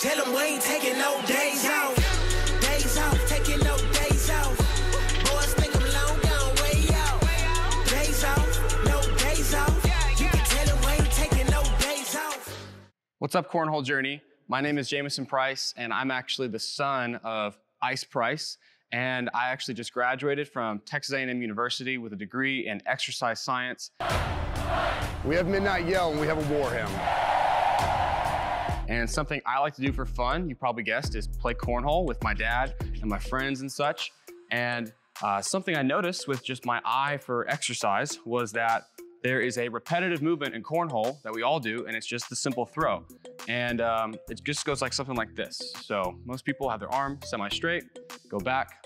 Tell them we ain't taking no days off. Days off, taking no days off. Boys think I'm long gone way out. Days off, no days off. You can tell them we ain't taking no days off. What's up, Cornhole Journey? My name is Jamison Price, and I'm actually the son of Ice Price. And I actually just graduated from Texas A&M University with a degree in exercise science. We have Midnight Yell and we have a war hymn. And something I like to do for fun, you probably guessed, is play cornhole with my dad and my friends and such. And something I noticed with just my eye for exercise was that there is a repetitive movement in cornhole that we all do, and it's just the simple throw. And it just goes like something like this. So most people have their arm semi-straight, go back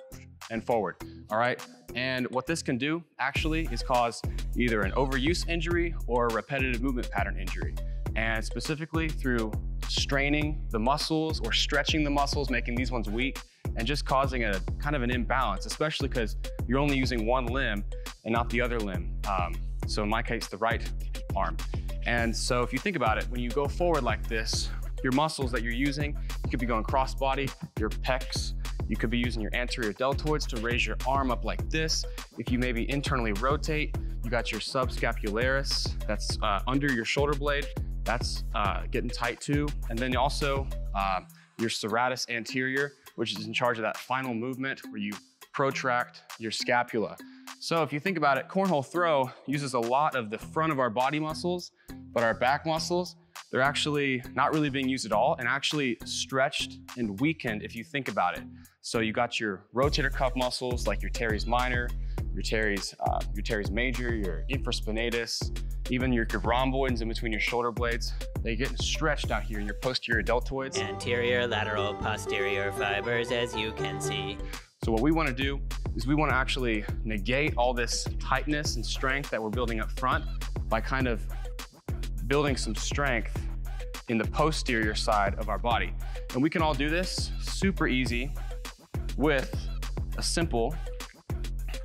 and forward, all right? And what this can do actually is cause either an overuse injury or a repetitive movement pattern injury. And specifically through straining the muscles or stretching the muscles, making these ones weak, and just causing a kind of an imbalance, especially because you're only using one limb and not the other limb. So in my case, the right arm. And so if you think about it, when you go forward like this, your muscles that you're using, you could be going cross body, your pecs, you could be using your anterior deltoids to raise your arm up like this. If you maybe internally rotate, you got your subscapularis, that's under your shoulder blade, that's getting tight too. And then also your serratus anterior, which is in charge of that final movement where you protract your scapula. So if you think about it, cornhole throw uses a lot of the front of our body muscles, but our back muscles, they're actually not really being used at all and actually stretched and weakened if you think about it. So you got your rotator cuff muscles like your teres minor, your teres major, your infraspinatus, even your rhomboids in between your shoulder blades. They get stretched out here in your posterior deltoids. Anterior, lateral, posterior fibers, as you can see. So what we want to do is we want to actually negate all this tightness and strength that we're building up front by kind of building some strength in the posterior side of our body. And we can all do this super easy with a simple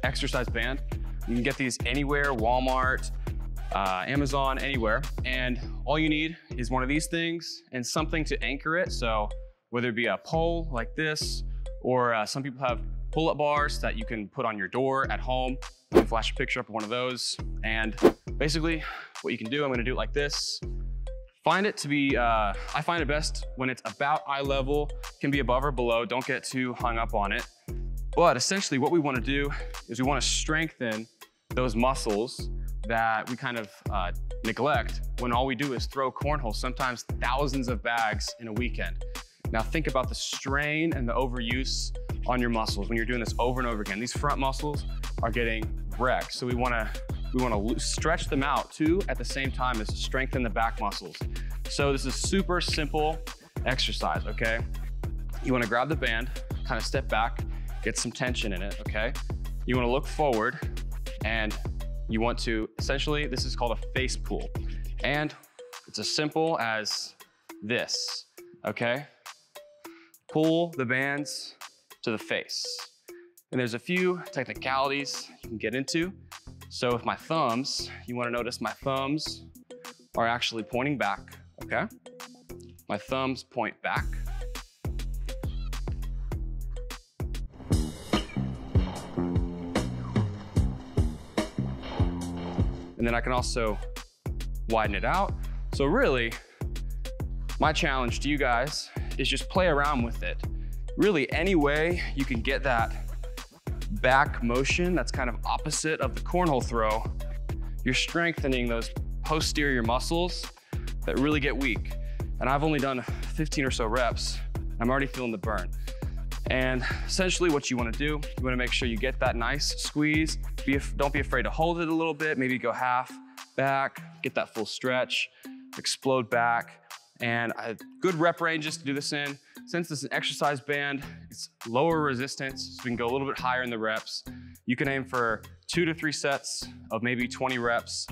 exercise band. You can get these anywhere, Walmart, Amazon, anywhere. And all you need is one of these things and something to anchor it. So whether it be a pole like this, or some people have pull-up bars that you can put on your door at home. You can flash a picture up of one of those. And basically what you can do, I'm gonna do it like this. Find it to be, I find it best when it's about eye level, can be above or below, don't get too hung up on it. But essentially what we wanna do is we wanna strengthen those muscles that we kind of neglect when all we do is throw cornhole, sometimes thousands of bags in a weekend. Now think about the strain and the overuse on your muscles when you're doing this over and over again. These front muscles are getting wrecked. So we wanna stretch them out too at the same time as strengthen the back muscles. So this is super simple exercise, okay? You wanna grab the band, kind of step back, get some tension in it, okay? You wanna look forward and you want to, essentially, this is called a face pull. And it's as simple as this, okay? Pull the bands to the face. And there's a few technicalities you can get into. So with my thumbs, you wanna notice my thumbs are actually pointing back, okay? My thumbs point back. And then I can also widen it out. So really, my challenge to you guys is just play around with it. Really, any way you can get that back motion that's kind of opposite of the cornhole throw, you're strengthening those posterior muscles that really get weak. And I've only done 15 or so reps. I'm already feeling the burn. And essentially what you wanna do, you wanna make sure you get that nice squeeze. Don't be afraid to hold it a little bit, maybe go half back, get that full stretch, explode back. And I have good rep ranges to do this in. Since this is an exercise band, it's lower resistance, so we can go a little bit higher in the reps. You can aim for 2 to 3 sets of maybe 20 reps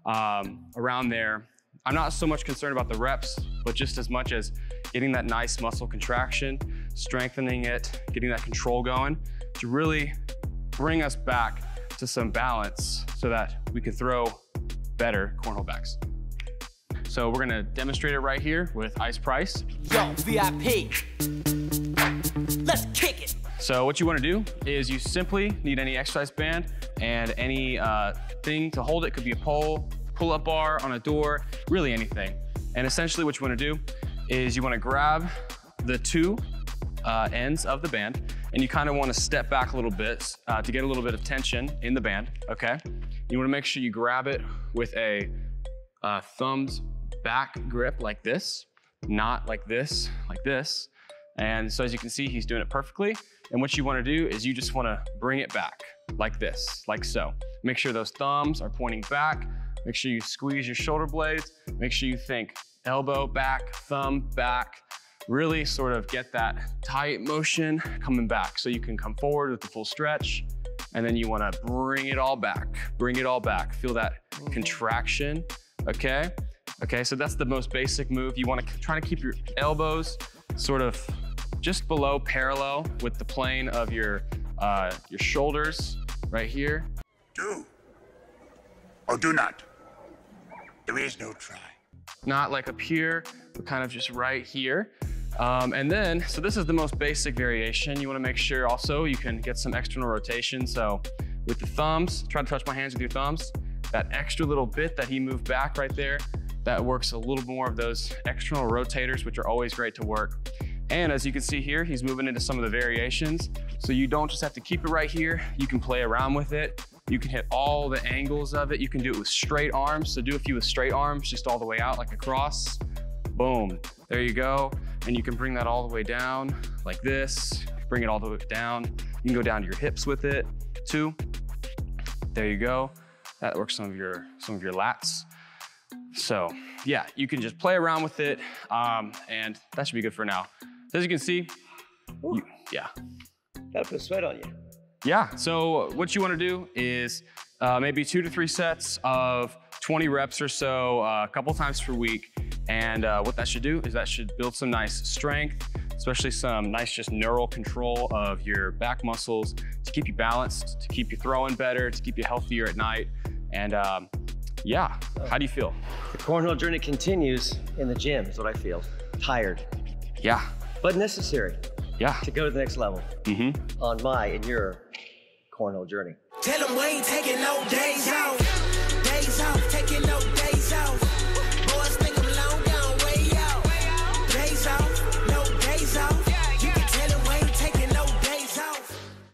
around there. I'm not so much concerned about the reps, but just as much as getting that nice muscle contraction, strengthening it, getting that control going to really bring us back to some balance so that we can throw better cornhole backs. So we're gonna demonstrate it right here with Ice Price. Yo, VIP. Let's kick it. So what you wanna do is you simply need any exercise band and any thing to hold it. Could be a pole, pull-up bar on a door, really anything. And essentially what you wanna do is you wanna grab the two ends of the band, and you kind of want to step back a little bit to get a little bit of tension in the band, okay? You want to make sure you grab it with a thumbs back grip like this, not like this, like this. And so as you can see, he's doing it perfectly. And what you want to do is you just want to bring it back like this, like so. Make sure those thumbs are pointing back. Make sure you squeeze your shoulder blades. Make sure you think elbow back, thumb back. Really sort of get that tight motion coming back so you can come forward with the full stretch, and then you want to bring it all back, bring it all back. Feel that contraction, okay? Okay, so that's the most basic move. You want to try to keep your elbows sort of just below parallel with the plane of your shoulders right here. Do or do not. There is no try. Not like up here, but kind of just right here. And then, so this is the most basic variation. You wanna make sure also you can get some external rotation. So with the thumbs, try to touch my hands with your thumbs. That extra little bit that he moved back right there, that works a little more of those external rotators, which are always great to work. And as you can see here, he's moving into some of the variations. So you don't just have to keep it right here. You can play around with it. You can hit all the angles of it. You can do it with straight arms. So do a few with straight arms, just all the way out like a cross. Boom, there you go. And you can bring that all the way down like this. Bring it all the way down. You can go down to your hips with it too. There you go. That works some of your lats. So yeah, you can just play around with it, and that should be good for now. As you can see, yeah. Gotta put sweat on you. Yeah, so what you wanna do is maybe 2 to 3 sets of 20 reps or so, a couple times per week. And what that should do is that should build some nice strength, especially some nice just neural control of your back muscles to keep you balanced, to keep you throwing better, to keep you healthier at night. And yeah, how do you feel? The cornhole journey continues in the gym is what I feel. Tired. Yeah. But necessary. Yeah. To go to the next level on my and your cornhole journey. Tell them we ain't taking no days off. Days off, taking no days off. Boys think